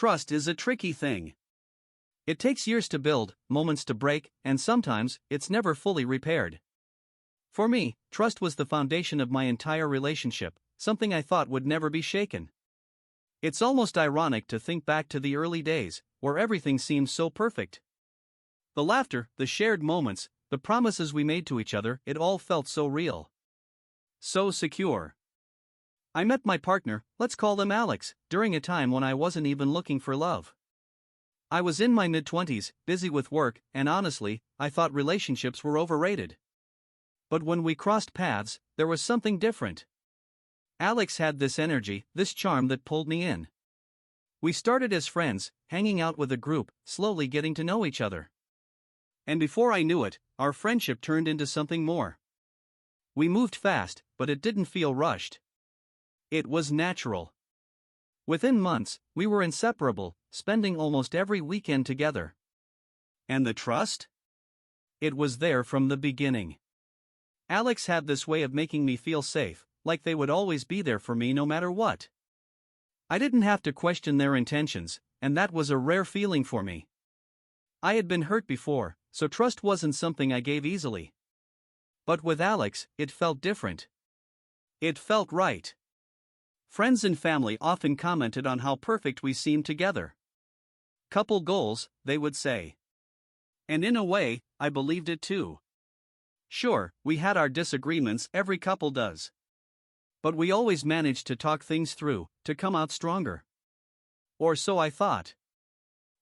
Trust is a tricky thing. It takes years to build, moments to break, and sometimes, it's never fully repaired. For me, trust was the foundation of my entire relationship, something I thought would never be shaken. It's almost ironic to think back to the early days, where everything seemed so perfect. The laughter, the shared moments, the promises we made to each other, it all felt so real. So secure. I met my partner, let's call him Alex, during a time when I wasn't even looking for love. I was in my mid-20s, busy with work, and honestly, I thought relationships were overrated. But when we crossed paths, there was something different. Alex had this energy, this charm that pulled me in. We started as friends, hanging out with a group, slowly getting to know each other. And before I knew it, our friendship turned into something more. We moved fast, but it didn't feel rushed. It was natural. Within months, we were inseparable, spending almost every weekend together. And the trust? It was there from the beginning. Alex had this way of making me feel safe, like they would always be there for me no matter what. I didn't have to question their intentions, and that was a rare feeling for me. I had been hurt before, so trust wasn't something I gave easily. But with Alex, it felt different. It felt right. Friends and family often commented on how perfect we seemed together. Couple goals, they would say. And in a way, I believed it too. Sure, we had our disagreements, every couple does. But we always managed to talk things through, to come out stronger. Or so I thought.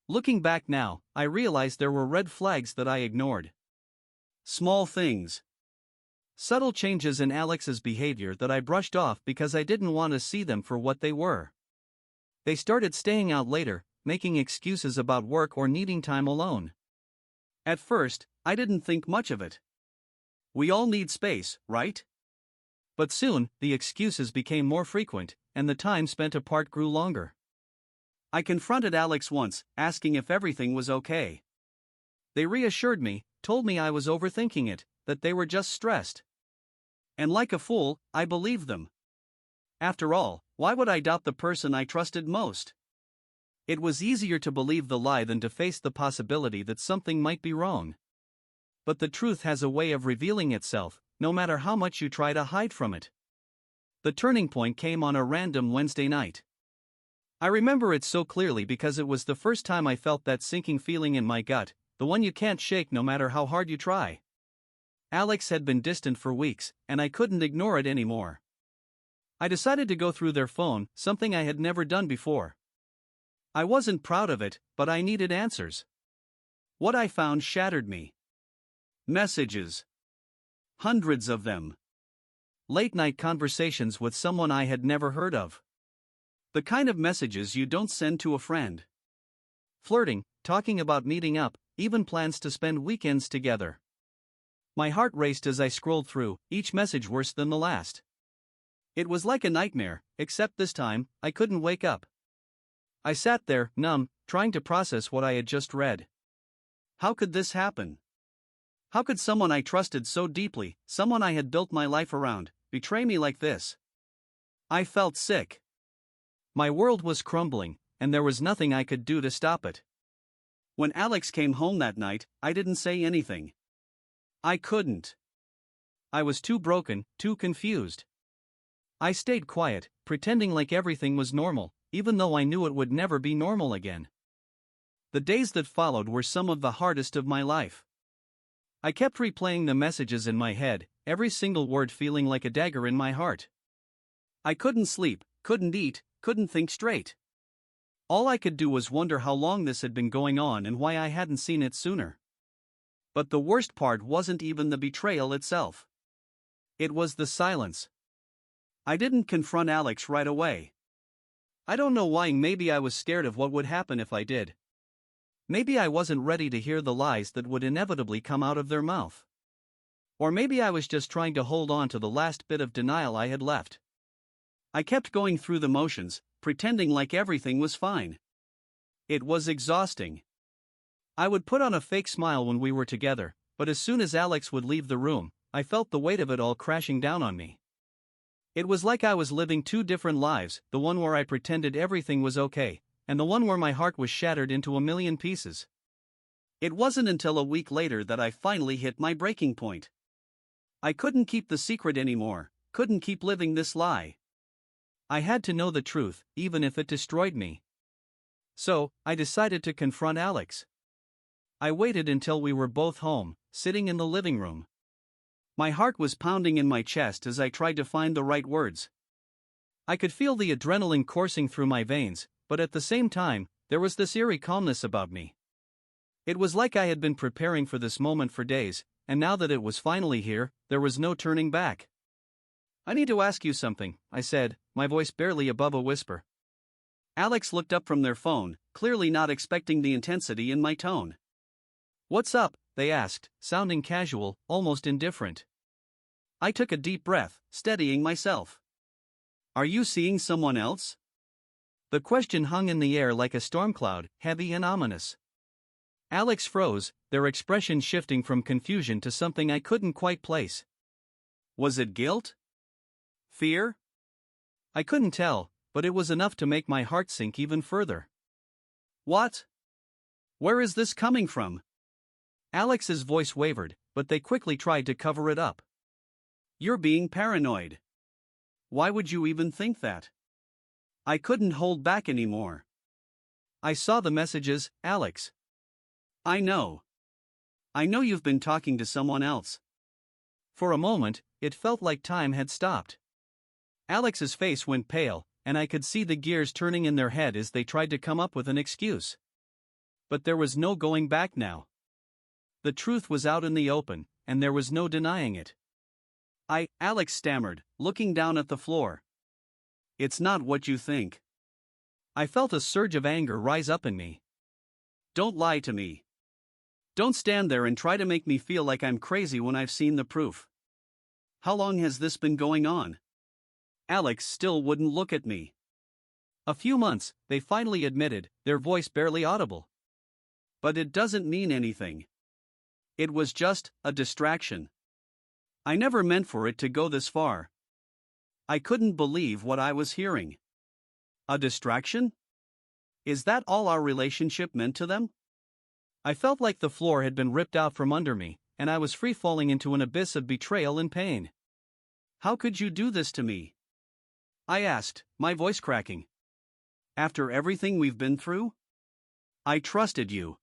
Looking back now, I realized there were red flags that I ignored. Small things. Subtle changes in Alex's behavior that I brushed off because I didn't want to see them for what they were. They started staying out later, making excuses about work or needing time alone. At first, I didn't think much of it. We all need space, right? But soon, the excuses became more frequent, and the time spent apart grew longer. I confronted Alex once, asking if everything was okay. They reassured me, told me I was overthinking it, that they were just stressed. And like a fool, I believed them. After all, why would I doubt the person I trusted most? It was easier to believe the lie than to face the possibility that something might be wrong. But the truth has a way of revealing itself, no matter how much you try to hide from it. The turning point came on a random Wednesday night. I remember it so clearly because it was the first time I felt that sinking feeling in my gut, the one you can't shake no matter how hard you try. Alex had been distant for weeks, and I couldn't ignore it anymore. I decided to go through their phone, something I had never done before. I wasn't proud of it, but I needed answers. What I found shattered me. Messages. Hundreds of them. Late-night conversations with someone I had never heard of. The kind of messages you don't send to a friend. Flirting, talking about meeting up, even plans to spend weekends together. My heart raced as I scrolled through, each message worse than the last. It was like a nightmare, except this time, I couldn't wake up. I sat there, numb, trying to process what I had just read. How could this happen? How could someone I trusted so deeply, someone I had built my life around, betray me like this? I felt sick. My world was crumbling, and there was nothing I could do to stop it. When Alex came home that night, I didn't say anything. I couldn't. I was too broken, too confused. I stayed quiet, pretending like everything was normal, even though I knew it would never be normal again. The days that followed were some of the hardest of my life. I kept replaying the messages in my head, every single word feeling like a dagger in my heart. I couldn't sleep, couldn't eat, couldn't think straight. All I could do was wonder how long this had been going on and why I hadn't seen it sooner. But the worst part wasn't even the betrayal itself. It was the silence. I didn't confront Alex right away. I don't know why, maybe I was scared of what would happen if I did. Maybe I wasn't ready to hear the lies that would inevitably come out of their mouth. Or maybe I was just trying to hold on to the last bit of denial I had left. I kept going through the motions, pretending like everything was fine. It was exhausting. I would put on a fake smile when we were together, but as soon as Alex would leave the room, I felt the weight of it all crashing down on me. It was like I was living two different lives, the one where I pretended everything was okay, and the one where my heart was shattered into a million pieces. It wasn't until a week later that I finally hit my breaking point. I couldn't keep the secret anymore, couldn't keep living this lie. I had to know the truth, even if it destroyed me. So, I decided to confront Alex. I waited until we were both home, sitting in the living room. My heart was pounding in my chest as I tried to find the right words. I could feel the adrenaline coursing through my veins, but at the same time, there was this eerie calmness about me. It was like I had been preparing for this moment for days, and now that it was finally here, there was no turning back. "I need to ask you something," I said, my voice barely above a whisper. Alex looked up from their phone, clearly not expecting the intensity in my tone. "What's up?" they asked, sounding casual, almost indifferent. I took a deep breath, steadying myself. "Are you seeing someone else?" The question hung in the air like a storm cloud, heavy and ominous. Alex froze, their expression shifting from confusion to something I couldn't quite place. Was it guilt? Fear? I couldn't tell, but it was enough to make my heart sink even further. "What? Where is this coming from?" Alex's voice wavered, but they quickly tried to cover it up. "You're being paranoid. Why would you even think that?" I couldn't hold back anymore. "I saw the messages, Alex." I know you've been talking to someone else." For a moment, it felt like time had stopped. Alex's face went pale, and I could see the gears turning in their head as they tried to come up with an excuse. But there was no going back now. The truth was out in the open, and there was no denying it. Alex stammered, looking down at the floor. "It's not what you think." I felt a surge of anger rise up in me. "Don't lie to me. Don't stand there and try to make me feel like I'm crazy when I've seen the proof. How long has this been going on?" Alex still wouldn't look at me. "A few months," they finally admitted, their voice barely audible. "But it doesn't mean anything. It was just a distraction. I never meant for it to go this far." I couldn't believe what I was hearing. A distraction? Is that all our relationship meant to them? I felt like the floor had been ripped out from under me, and I was free falling into an abyss of betrayal and pain. "How could you do this to me?" I asked, my voice cracking. "After everything we've been through? I trusted you."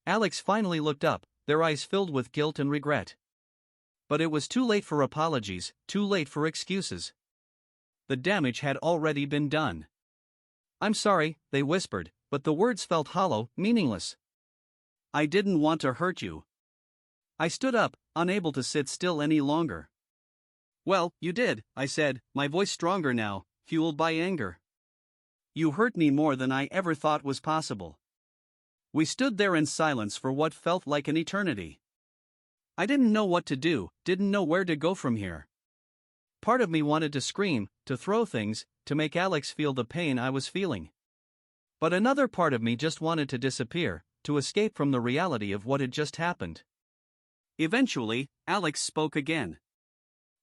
Alex finally looked up, their eyes filled with guilt and regret. But it was too late for apologies, too late for excuses. The damage had already been done. "I'm sorry," they whispered, but the words felt hollow, meaningless. "I didn't want to hurt you." I stood up, unable to sit still any longer. "Well, you did," I said, my voice stronger now, fueled by anger. "You hurt me more than I ever thought was possible." We stood there in silence for what felt like an eternity. I didn't know what to do, didn't know where to go from here. Part of me wanted to scream, to throw things, to make Alex feel the pain I was feeling. But another part of me just wanted to disappear, to escape from the reality of what had just happened. Eventually, Alex spoke again.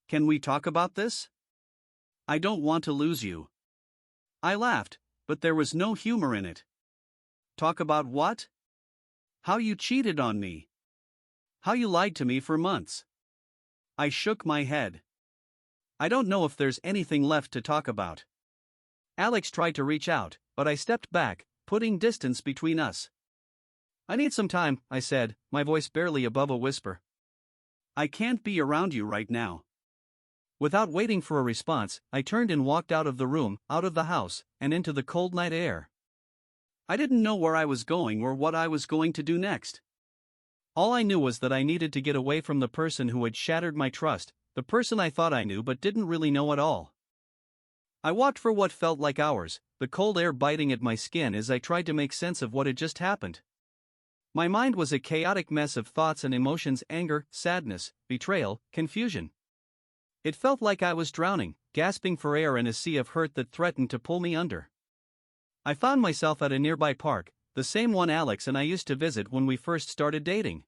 "Can we talk about this? I don't want to lose you." I laughed, but there was no humor in it. "Talk about what?" "How you cheated on me. How you lied to me for months." I shook my head. "I don't know if there's anything left to talk about." Alex tried to reach out, but I stepped back, putting distance between us. "I need some time," I said, my voice barely above a whisper. "I can't be around you right now." Without waiting for a response, I turned and walked out of the room, out of the house, and into the cold night air. I didn't know where I was going or what I was going to do next. All I knew was that I needed to get away from the person who had shattered my trust, the person I thought I knew but didn't really know at all. I walked for what felt like hours, the cold air biting at my skin as I tried to make sense of what had just happened. My mind was a chaotic mess of thoughts and emotions: anger, sadness, betrayal, confusion. It felt like I was drowning, gasping for air in a sea of hurt that threatened to pull me under. I found myself at a nearby park, the same one Alex and I used to visit when we first started dating.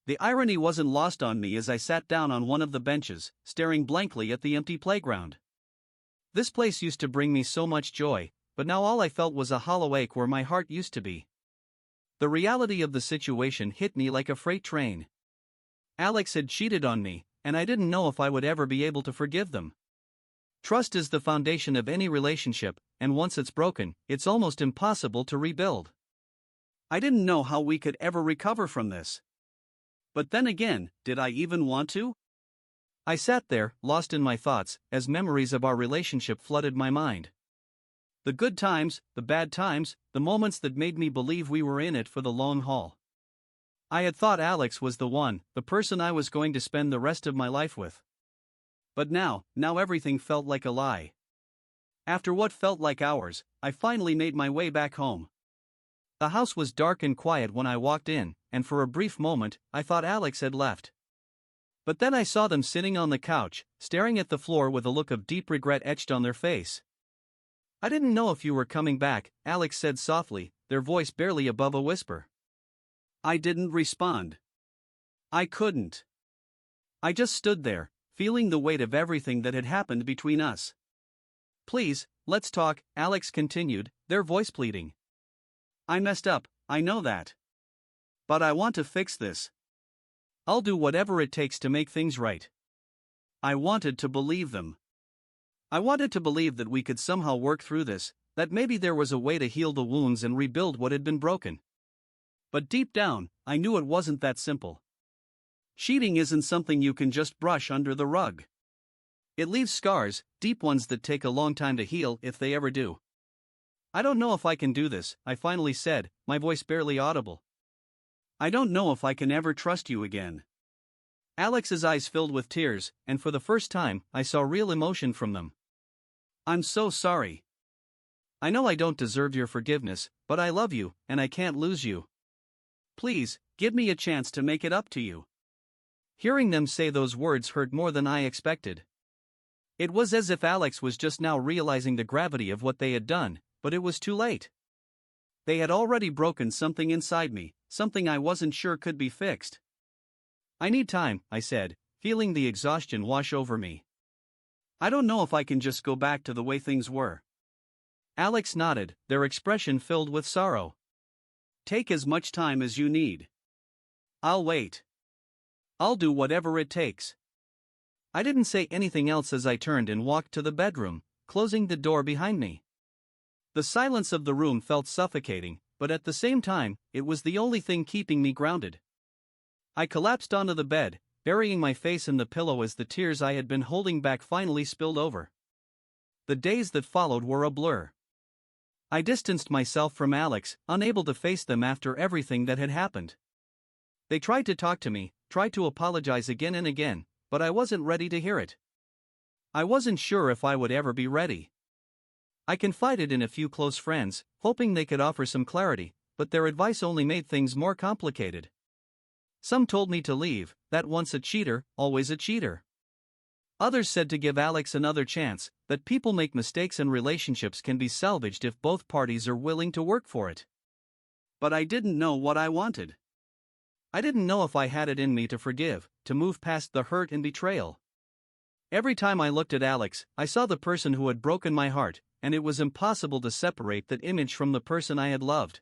The irony wasn't lost on me as I sat down on one of the benches, staring blankly at the empty playground. This place used to bring me so much joy, but now all I felt was a hollow ache where my heart used to be. The reality of the situation hit me like a freight train. Alex had cheated on me, and I didn't know if I would ever be able to forgive them. Trust is the foundation of any relationship, and once it's broken, it's almost impossible to rebuild. I didn't know how we could ever recover from this. But then again, did I even want to? I sat there, lost in my thoughts, as memories of our relationship flooded my mind. The good times, the bad times, the moments that made me believe we were in it for the long haul. I had thought Alex was the one, the person I was going to spend the rest of my life with. But now everything felt like a lie. After what felt like hours, I finally made my way back home. The house was dark and quiet when I walked in, and for a brief moment, I thought Alex had left. But then I saw them sitting on the couch, staring at the floor with a look of deep regret etched on their face. "I didn't know if you were coming back," Alex said softly, their voice barely above a whisper. I didn't respond. I couldn't. I just stood there, feeling the weight of everything that had happened between us. "Please, let's talk," Alex continued, their voice pleading. "I messed up, I know that. But I want to fix this. I'll do whatever it takes to make things right." I wanted to believe them. I wanted to believe that we could somehow work through this, that maybe there was a way to heal the wounds and rebuild what had been broken. But deep down, I knew it wasn't that simple. Cheating isn't something you can just brush under the rug. It leaves scars, deep ones that take a long time to heal if they ever do. "I don't know if I can do this," I finally said, my voice barely audible. "I don't know if I can ever trust you again." Alex's eyes filled with tears, and for the first time, I saw real emotion from them. "I'm so sorry. I know I don't deserve your forgiveness, but I love you, and I can't lose you. Please, give me a chance to make it up to you." Hearing them say those words hurt more than I expected. It was as if Alex was just now realizing the gravity of what they had done, but it was too late. They had already broken something inside me, something I wasn't sure could be fixed. "I need time," I said, feeling the exhaustion wash over me. "I don't know if I can just go back to the way things were." Alex nodded, their expression filled with sorrow. "Take as much time as you need. I'll wait. I'll do whatever it takes." I didn't say anything else as I turned and walked to the bedroom, closing the door behind me. The silence of the room felt suffocating, but at the same time, it was the only thing keeping me grounded. I collapsed onto the bed, burying my face in the pillow as the tears I had been holding back finally spilled over. The days that followed were a blur. I distanced myself from Alex, unable to face them after everything that had happened. They tried to talk to me, tried to apologize again and again, but I wasn't ready to hear it. I wasn't sure if I would ever be ready. I confided in a few close friends, hoping they could offer some clarity, but their advice only made things more complicated. Some told me to leave, that once a cheater, always a cheater. Others said to give Alex another chance, that people make mistakes and relationships can be salvaged if both parties are willing to work for it. But I didn't know what I wanted. I didn't know if I had it in me to forgive, to move past the hurt and betrayal. Every time I looked at Alex, I saw the person who had broken my heart, and it was impossible to separate that image from the person I had loved.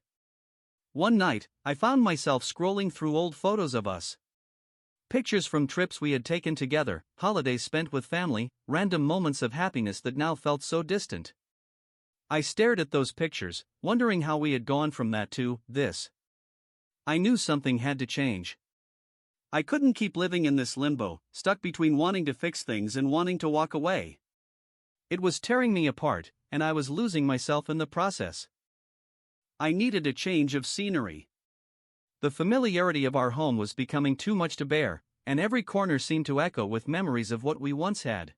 One night, I found myself scrolling through old photos of us. Pictures from trips we had taken together, holidays spent with family, random moments of happiness that now felt so distant. I stared at those pictures, wondering how we had gone from that to this. I knew something had to change. I couldn't keep living in this limbo, stuck between wanting to fix things and wanting to walk away. It was tearing me apart, and I was losing myself in the process. I needed a change of scenery. The familiarity of our home was becoming too much to bear, and every corner seemed to echo with memories of what we once had.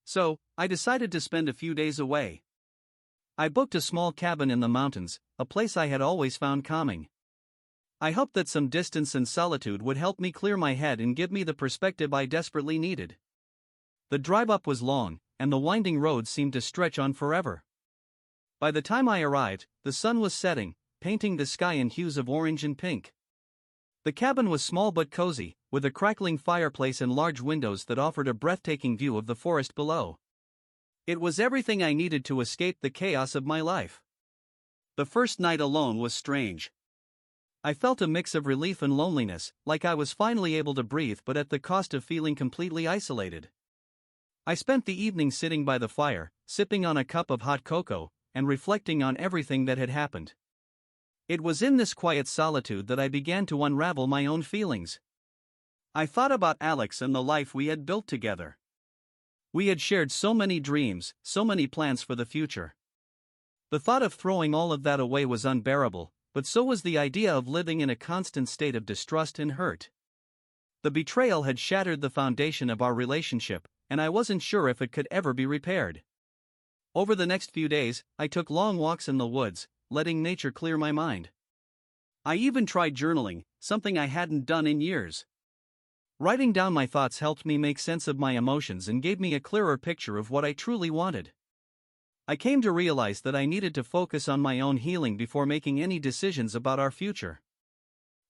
So, I decided to spend a few days away. I booked a small cabin in the mountains, a place I had always found calming. I hoped that some distance and solitude would help me clear my head and give me the perspective I desperately needed. The drive up was long, and the winding road seemed to stretch on forever. By the time I arrived, the sun was setting, painting the sky in hues of orange and pink. The cabin was small but cozy, with a crackling fireplace and large windows that offered a breathtaking view of the forest below. It was everything I needed to escape the chaos of my life. The first night alone was strange. I felt a mix of relief and loneliness, like I was finally able to breathe but at the cost of feeling completely isolated. I spent the evening sitting by the fire, sipping on a cup of hot cocoa, and reflecting on everything that had happened. It was in this quiet solitude that I began to unravel my own feelings. I thought about Alex and the life we had built together. We had shared so many dreams, so many plans for the future. The thought of throwing all of that away was unbearable, but so was the idea of living in a constant state of distrust and hurt. The betrayal had shattered the foundation of our relationship, and I wasn't sure if it could ever be repaired. Over the next few days, I took long walks in the woods, letting nature clear my mind. I even tried journaling, something I hadn't done in years. Writing down my thoughts helped me make sense of my emotions and gave me a clearer picture of what I truly wanted. I came to realize that I needed to focus on my own healing before making any decisions about our future.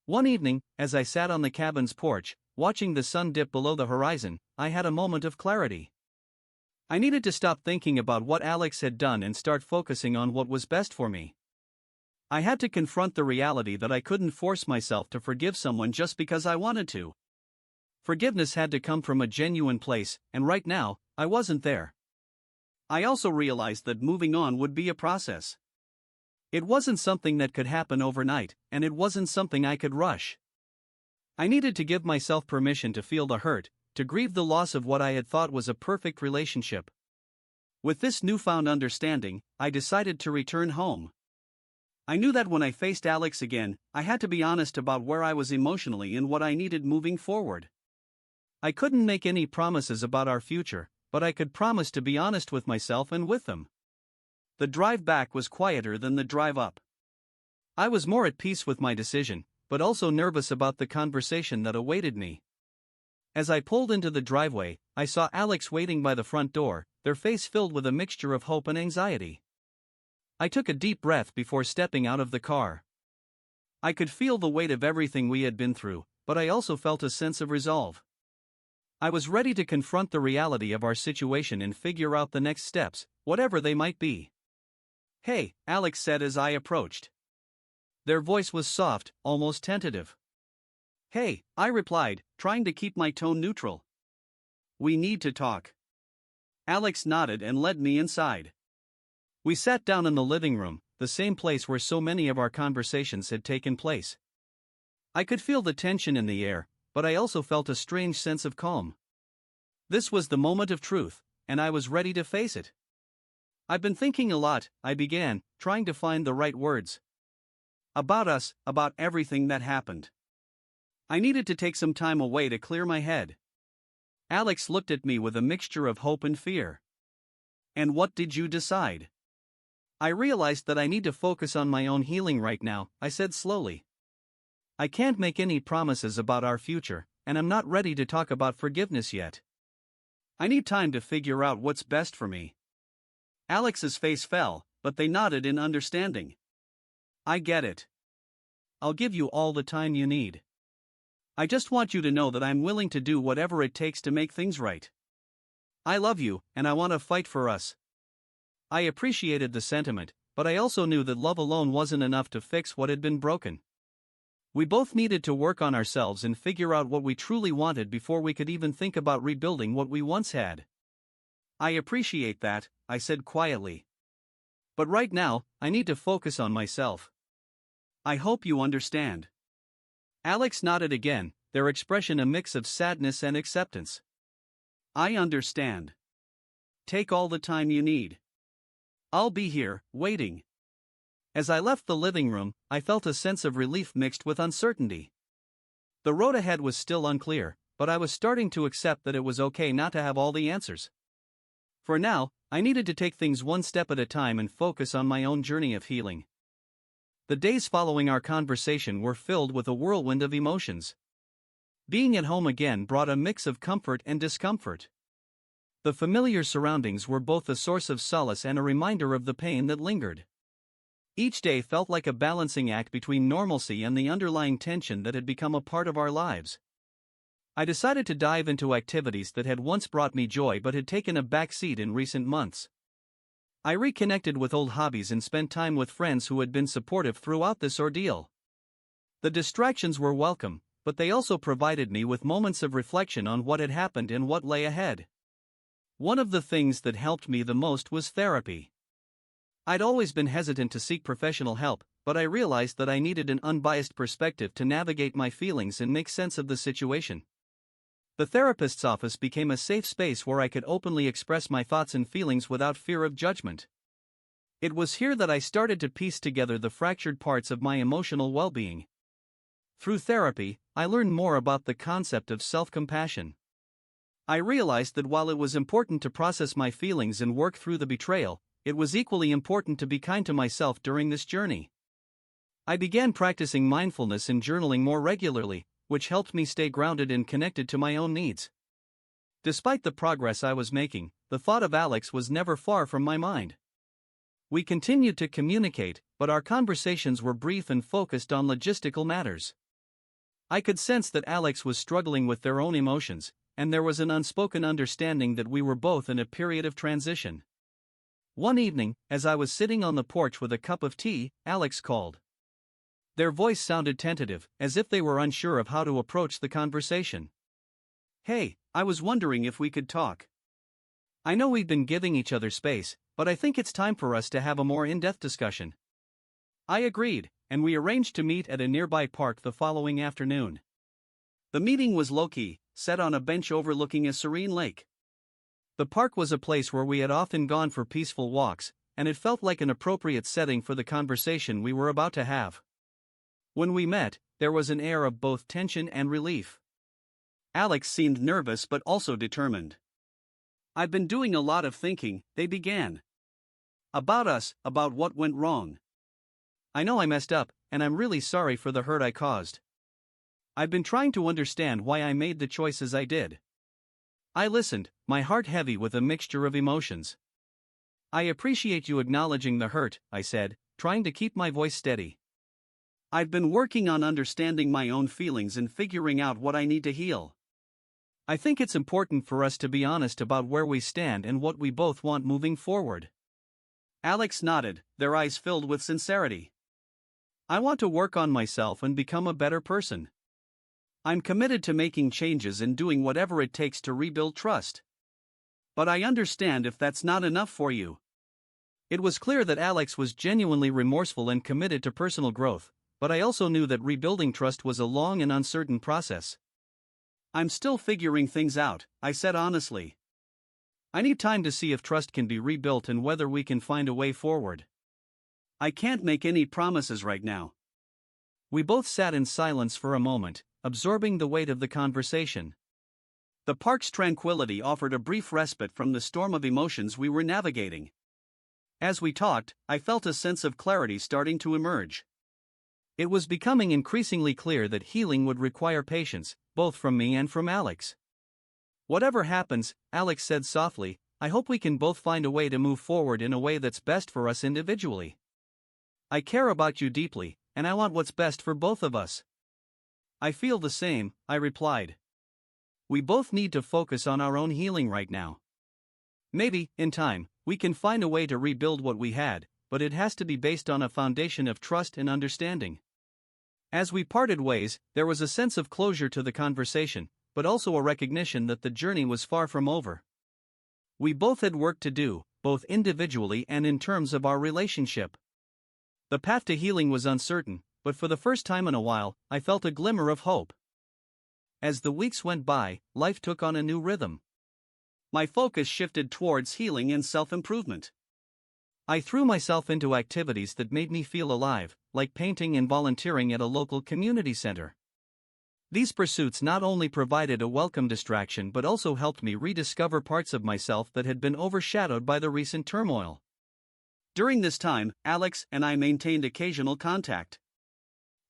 One evening, as I sat on the cabin's porch, watching the sun dip below the horizon, I had a moment of clarity. I needed to stop thinking about what Alex had done and start focusing on what was best for me. I had to confront the reality that I couldn't force myself to forgive someone just because I wanted to. Forgiveness had to come from a genuine place, and right now, I wasn't there. I also realized that moving on would be a process. It wasn't something that could happen overnight, and it wasn't something I could rush. I needed to give myself permission to feel the hurt, to grieve the loss of what I had thought was a perfect relationship. With this newfound understanding, I decided to return home. I knew that when I faced Alex again, I had to be honest about where I was emotionally and what I needed moving forward. I couldn't make any promises about our future, but I could promise to be honest with myself and with them. The drive back was quieter than the drive up. I was more at peace with my decision, but also nervous about the conversation that awaited me. As I pulled into the driveway, I saw Alex waiting by the front door, their face filled with a mixture of hope and anxiety. I took a deep breath before stepping out of the car. I could feel the weight of everything we had been through, but I also felt a sense of resolve. I was ready to confront the reality of our situation and figure out the next steps, whatever they might be. "Hey," Alex said as I approached. Their voice was soft, almost tentative. "Hey," I replied, trying to keep my tone neutral. "We need to talk." Alex nodded and led me inside. We sat down in the living room, the same place where so many of our conversations had taken place. I could feel the tension in the air, but I also felt a strange sense of calm. This was the moment of truth, and I was ready to face it. "I've been thinking a lot," I began, trying to find the right words. "About us, about everything that happened. I needed to take some time away to clear my head." Alex looked at me with a mixture of hope and fear. "And what did you decide?" "I realized that I need to focus on my own healing right now," I said slowly. "I can't make any promises about our future, and I'm not ready to talk about forgiveness yet. I need time to figure out what's best for me." Alex's face fell, but they nodded in understanding. "I get it. I'll give you all the time you need. I just want you to know that I'm willing to do whatever it takes to make things right. I love you, and I want to fight for us." I appreciated the sentiment, but I also knew that love alone wasn't enough to fix what had been broken. We both needed to work on ourselves and figure out what we truly wanted before we could even think about rebuilding what we once had. "I appreciate that," I said quietly. "But right now, I need to focus on myself. I hope you understand." Alex nodded again, their expression a mix of sadness and acceptance. "I understand. Take all the time you need. I'll be here, waiting." As I left the living room, I felt a sense of relief mixed with uncertainty. The road ahead was still unclear, but I was starting to accept that it was okay not to have all the answers. For now, I needed to take things one step at a time and focus on my own journey of healing. The days following our conversation were filled with a whirlwind of emotions. Being at home again brought a mix of comfort and discomfort. The familiar surroundings were both a source of solace and a reminder of the pain that lingered. Each day felt like a balancing act between normalcy and the underlying tension that had become a part of our lives. I decided to dive into activities that had once brought me joy but had taken a back seat in recent months. I reconnected with old hobbies and spent time with friends who had been supportive throughout this ordeal. The distractions were welcome, but they also provided me with moments of reflection on what had happened and what lay ahead. One of the things that helped me the most was therapy. I'd always been hesitant to seek professional help, but I realized that I needed an unbiased perspective to navigate my feelings and make sense of the situation. The therapist's office became a safe space where I could openly express my thoughts and feelings without fear of judgment. It was here that I started to piece together the fractured parts of my emotional well-being. Through therapy, I learned more about the concept of self-compassion. I realized that while it was important to process my feelings and work through the betrayal, it was equally important to be kind to myself during this journey. I began practicing mindfulness and journaling more regularly, which helped me stay grounded and connected to my own needs. Despite the progress I was making, the thought of Alex was never far from my mind. We continued to communicate, but our conversations were brief and focused on logistical matters. I could sense that Alex was struggling with their own emotions, and there was an unspoken understanding that we were both in a period of transition. One evening, as I was sitting on the porch with a cup of tea, Alex called. Their voice sounded tentative, as if they were unsure of how to approach the conversation. "Hey, I was wondering if we could talk. I know we've been giving each other space, but I think it's time for us to have a more in-depth discussion." I agreed, and we arranged to meet at a nearby park the following afternoon. The meeting was low-key, set on a bench overlooking a serene lake. The park was a place where we had often gone for peaceful walks, and it felt like an appropriate setting for the conversation we were about to have. When we met, there was an air of both tension and relief. Alex seemed nervous but also determined. "I've been doing a lot of thinking," they began. "About us, about what went wrong. I know I messed up, and I'm really sorry for the hurt I caused. I've been trying to understand why I made the choices I did." I listened, my heart heavy with a mixture of emotions. "I appreciate you acknowledging the hurt," I said, trying to keep my voice steady. "I've been working on understanding my own feelings and figuring out what I need to heal. I think it's important for us to be honest about where we stand and what we both want moving forward." Alex nodded, their eyes filled with sincerity. "I want to work on myself and become a better person. I'm committed to making changes and doing whatever it takes to rebuild trust. But I understand if that's not enough for you." It was clear that Alex was genuinely remorseful and committed to personal growth, but I also knew that rebuilding trust was a long and uncertain process. "I'm still figuring things out," I said honestly. "I need time to see if trust can be rebuilt and whether we can find a way forward. I can't make any promises right now." We both sat in silence for a moment, absorbing the weight of the conversation. The park's tranquility offered a brief respite from the storm of emotions we were navigating. As we talked, I felt a sense of clarity starting to emerge. It was becoming increasingly clear that healing would require patience, both from me and from Alex. "Whatever happens," Alex said softly, "I hope we can both find a way to move forward in a way that's best for us individually. I care about you deeply, and I want what's best for both of us." "I feel the same," I replied. "We both need to focus on our own healing right now. Maybe, in time, we can find a way to rebuild what we had, but it has to be based on a foundation of trust and understanding." As we parted ways, there was a sense of closure to the conversation, but also a recognition that the journey was far from over. We both had work to do, both individually and in terms of our relationship. The path to healing was uncertain, but for the first time in a while, I felt a glimmer of hope. As the weeks went by, life took on a new rhythm. My focus shifted towards healing and self-improvement. I threw myself into activities that made me feel alive, like painting and volunteering at a local community center. These pursuits not only provided a welcome distraction but also helped me rediscover parts of myself that had been overshadowed by the recent turmoil. During this time, Alex and I maintained occasional contact.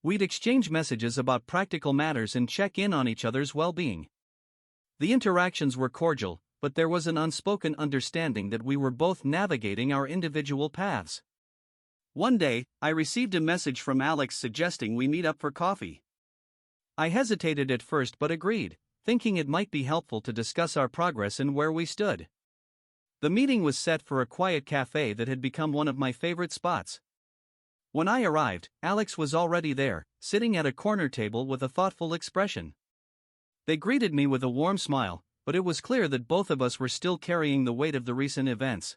We'd exchange messages about practical matters and check in on each other's well-being. The interactions were cordial, but there was an unspoken understanding that we were both navigating our individual paths. One day, I received a message from Alex suggesting we meet up for coffee. I hesitated at first but agreed, thinking it might be helpful to discuss our progress and where we stood. The meeting was set for a quiet cafe that had become one of my favorite spots. When I arrived, Alex was already there, sitting at a corner table with a thoughtful expression. They greeted me with a warm smile, but it was clear that both of us were still carrying the weight of the recent events.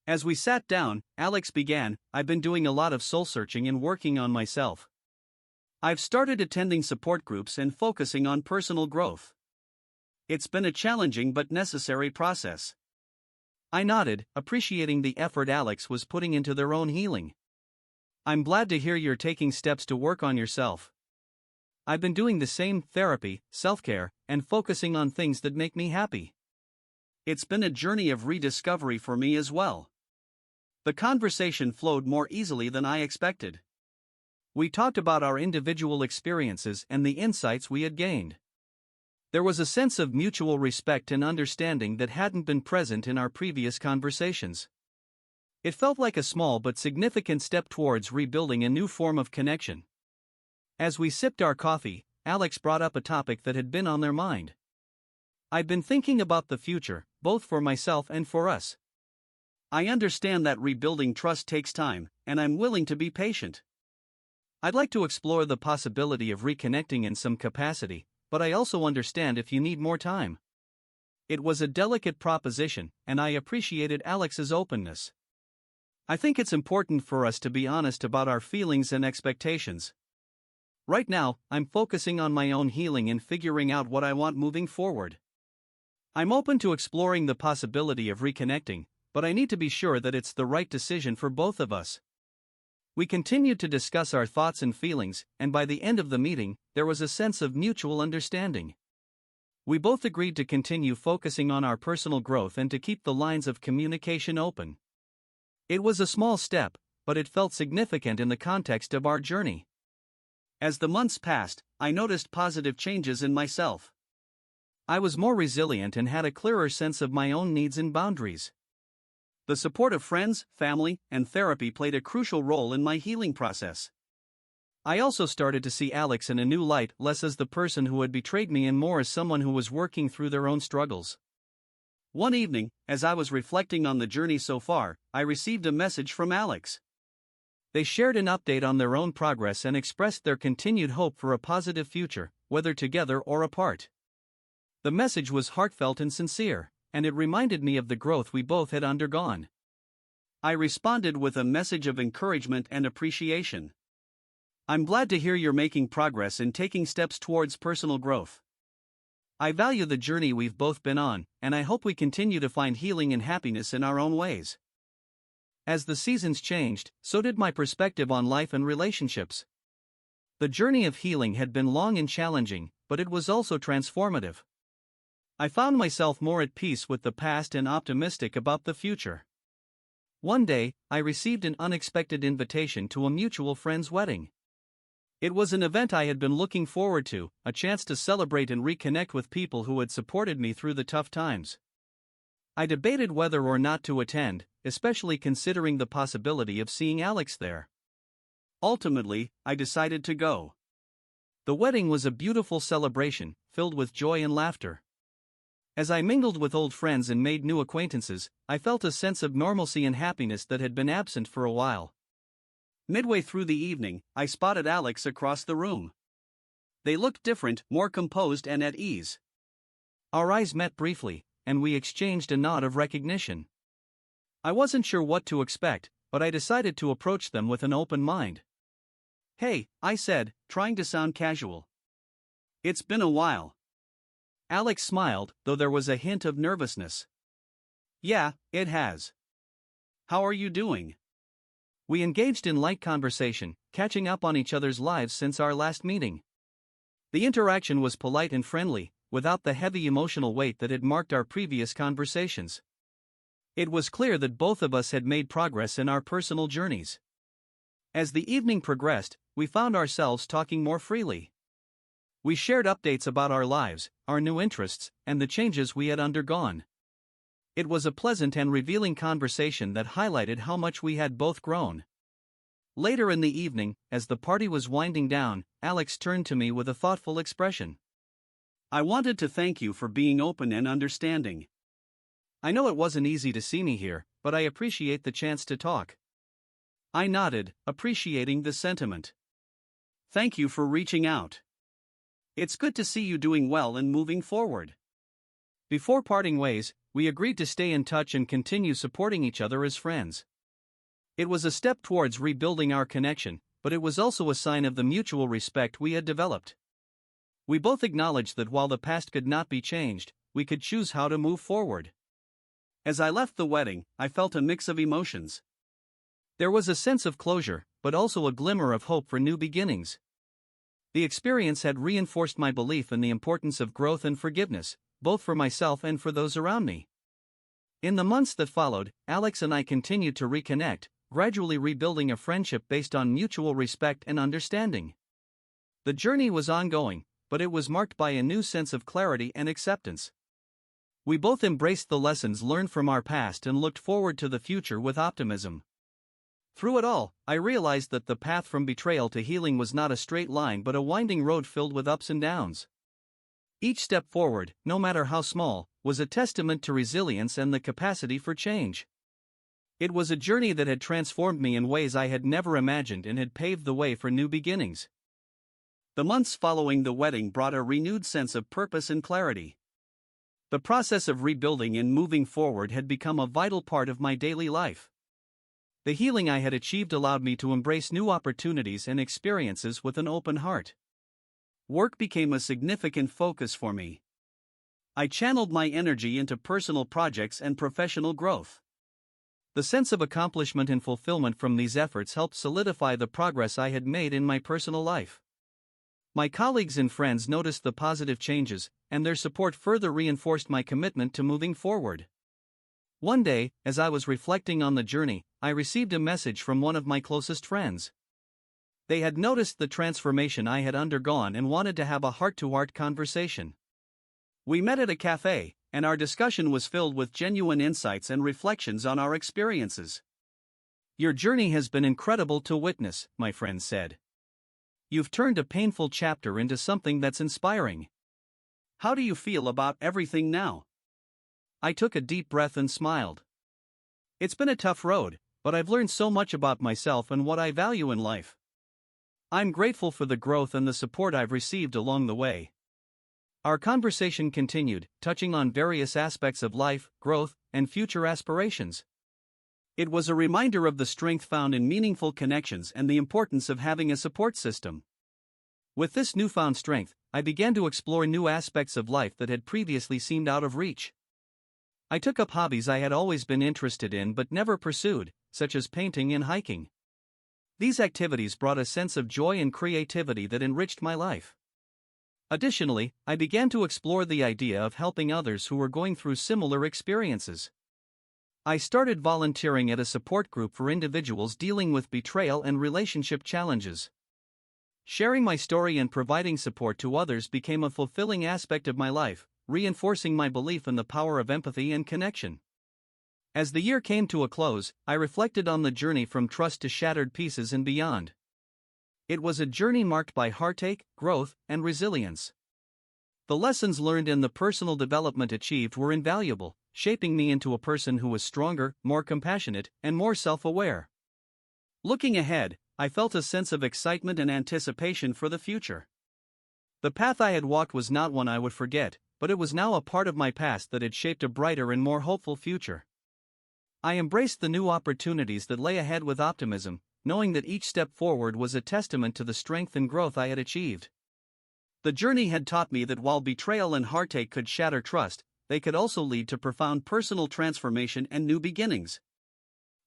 As we sat down, Alex began, "I've been doing a lot of soul-searching and working on myself. I've started attending support groups and focusing on personal growth. It's been a challenging but necessary process." I nodded, appreciating the effort Alex was putting into their own healing. "I'm glad to hear you're taking steps to work on yourself. I've been doing the same: therapy, self-care, and focusing on things that make me happy. It's been a journey of rediscovery for me as well." The conversation flowed more easily than I expected. We talked about our individual experiences and the insights we had gained. There was a sense of mutual respect and understanding that hadn't been present in our previous conversations. It felt like a small but significant step towards rebuilding a new form of connection. As we sipped our coffee, Alex brought up a topic that had been on their mind. "I've been thinking about the future, both for myself and for us. I understand that rebuilding trust takes time, and I'm willing to be patient. I'd like to explore the possibility of reconnecting in some capacity, but I also understand if you need more time." It was a delicate proposition, and I appreciated Alex's openness. I think it's important for us to be honest about our feelings and expectations. Right now, I'm focusing on my own healing and figuring out what I want moving forward. I'm open to exploring the possibility of reconnecting, but I need to be sure that it's the right decision for both of us. We continued to discuss our thoughts and feelings, and by the end of the meeting, there was a sense of mutual understanding. We both agreed to continue focusing on our personal growth and to keep the lines of communication open. It was a small step, but it felt significant in the context of our journey. As the months passed, I noticed positive changes in myself. I was more resilient and had a clearer sense of my own needs and boundaries. The support of friends, family, and therapy played a crucial role in my healing process. I also started to see Alex in a new light, less as the person who had betrayed me and more as someone who was working through their own struggles. One evening, as I was reflecting on the journey so far, I received a message from Alex. They shared an update on their own progress and expressed their continued hope for a positive future, whether together or apart. The message was heartfelt and sincere, and it reminded me of the growth we both had undergone. I responded with a message of encouragement and appreciation. "I'm glad to hear you're making progress and taking steps towards personal growth. I value the journey we've both been on, and I hope we continue to find healing and happiness in our own ways." As the seasons changed, so did my perspective on life and relationships. The journey of healing had been long and challenging, but it was also transformative. I found myself more at peace with the past and optimistic about the future. One day, I received an unexpected invitation to a mutual friend's wedding. It was an event I had been looking forward to, a chance to celebrate and reconnect with people who had supported me through the tough times. I debated whether or not to attend, especially considering the possibility of seeing Alex there. Ultimately, I decided to go. The wedding was a beautiful celebration, filled with joy and laughter. As I mingled with old friends and made new acquaintances, I felt a sense of normalcy and happiness that had been absent for a while. Midway through the evening, I spotted Alex across the room. They looked different, more composed and at ease. Our eyes met briefly, and we exchanged a nod of recognition. I wasn't sure what to expect, but I decided to approach them with an open mind. "Hey," I said, trying to sound casual. "It's been a while." Alex smiled, though there was a hint of nervousness. "Yeah, it has. How are you doing?" We engaged in light conversation, catching up on each other's lives since our last meeting. The interaction was polite and friendly, without the heavy emotional weight that had marked our previous conversations. It was clear that both of us had made progress in our personal journeys. As the evening progressed, we found ourselves talking more freely. We shared updates about our lives, our new interests, and the changes we had undergone. It was a pleasant and revealing conversation that highlighted how much we had both grown. Later in the evening, as the party was winding down, Alex turned to me with a thoughtful expression. I wanted to thank you for being open and understanding. I know it wasn't easy to see me here, but I appreciate the chance to talk. I nodded, appreciating the sentiment. Thank you for reaching out. It's good to see you doing well and moving forward. Before parting ways, we agreed to stay in touch and continue supporting each other as friends. It was a step towards rebuilding our connection, but it was also a sign of the mutual respect we had developed. We both acknowledged that while the past could not be changed, we could choose how to move forward. As I left the wedding, I felt a mix of emotions. There was a sense of closure, but also a glimmer of hope for new beginnings. The experience had reinforced my belief in the importance of growth and forgiveness, both for myself and for those around me. In the months that followed, Alex and I continued to reconnect, gradually rebuilding a friendship based on mutual respect and understanding. The journey was ongoing, but it was marked by a new sense of clarity and acceptance. We both embraced the lessons learned from our past and looked forward to the future with optimism. Through it all, I realized that the path from betrayal to healing was not a straight line but a winding road filled with ups and downs. Each step forward, no matter how small, was a testament to resilience and the capacity for change. It was a journey that had transformed me in ways I had never imagined and had paved the way for new beginnings. The months following the wedding brought a renewed sense of purpose and clarity. The process of rebuilding and moving forward had become a vital part of my daily life. The healing I had achieved allowed me to embrace new opportunities and experiences with an open heart. Work became a significant focus for me. I channeled my energy into personal projects and professional growth. The sense of accomplishment and fulfillment from these efforts helped solidify the progress I had made in my personal life. My colleagues and friends noticed the positive changes, and their support further reinforced my commitment to moving forward. One day, as I was reflecting on the journey, I received a message from one of my closest friends. They had noticed the transformation I had undergone and wanted to have a heart-to-heart conversation. We met at a cafe, and our discussion was filled with genuine insights and reflections on our experiences. "Your journey has been incredible to witness," my friend said. "You've turned a painful chapter into something that's inspiring. How do you feel about everything now?" I took a deep breath and smiled. "It's been a tough road, but I've learned so much about myself and what I value in life. I'm grateful for the growth and the support I've received along the way." Our conversation continued, touching on various aspects of life, growth, and future aspirations. It was a reminder of the strength found in meaningful connections and the importance of having a support system. With this newfound strength, I began to explore new aspects of life that had previously seemed out of reach. I took up hobbies I had always been interested in but never pursued, such as painting and hiking. These activities brought a sense of joy and creativity that enriched my life. Additionally, I began to explore the idea of helping others who were going through similar experiences. I started volunteering at a support group for individuals dealing with betrayal and relationship challenges. Sharing my story and providing support to others became a fulfilling aspect of my life, reinforcing my belief in the power of empathy and connection. As the year came to a close, I reflected on the journey from trust to shattered pieces and beyond. It was a journey marked by heartache, growth, and resilience. The lessons learned and the personal development achieved were invaluable, shaping me into a person who was stronger, more compassionate, and more self-aware. Looking ahead, I felt a sense of excitement and anticipation for the future. The path I had walked was not one I would forget, but it was now a part of my past that had shaped a brighter and more hopeful future. I embraced the new opportunities that lay ahead with optimism, knowing that each step forward was a testament to the strength and growth I had achieved. The journey had taught me that while betrayal and heartache could shatter trust, they could also lead to profound personal transformation and new beginnings.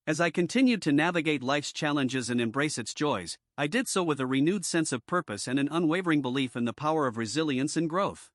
As I continued to navigate life's challenges and embrace its joys, I did so with a renewed sense of purpose and an unwavering belief in the power of resilience and growth.